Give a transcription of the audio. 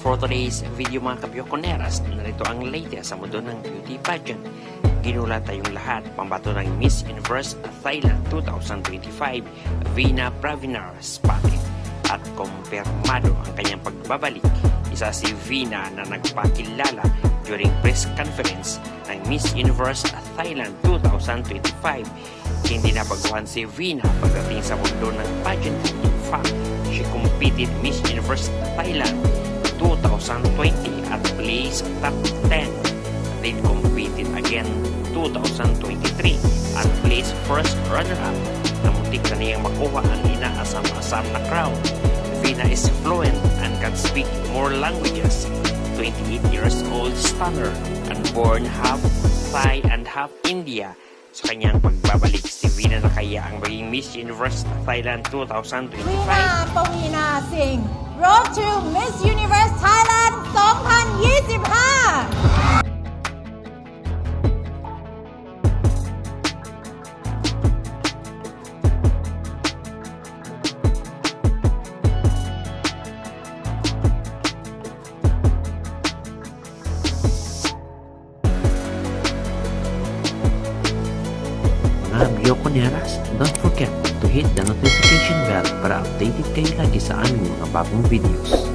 For today's video mga kabyokoneras, narito ang latest sa mundo ng beauty pageant. Ginulat tayong lahat pambato ng Miss Universe Thailand 2025, Veena Pravinar Spatil. At kumpirmado ang kanyang pagbabalik. Isa si Veena na nagpakilala during press conference ng Miss Universe Thailand 2025. Hindi nabaguhan si Veena pagdating sa mundo ng pageant. In fact, she competed Miss Universe Thailand 2020 at placed top 10. Then competed again 2023 at placed first runner-up na muntik na niyang makuha ang inaasam-asam na crown. Veena is fluent and can speak more languages. 28 years old stunner and born half Thai and half India. Sa kanyang pagbabalik, si Veena na kaya ang maging Miss Universe Thailand 2025. Veena Praveena Singh, Road to Miss Universe Thailand 2025. Mga Byokoneras, don't forget to hit the notification bell para updated kayo lagi sa aming mga bagong videos.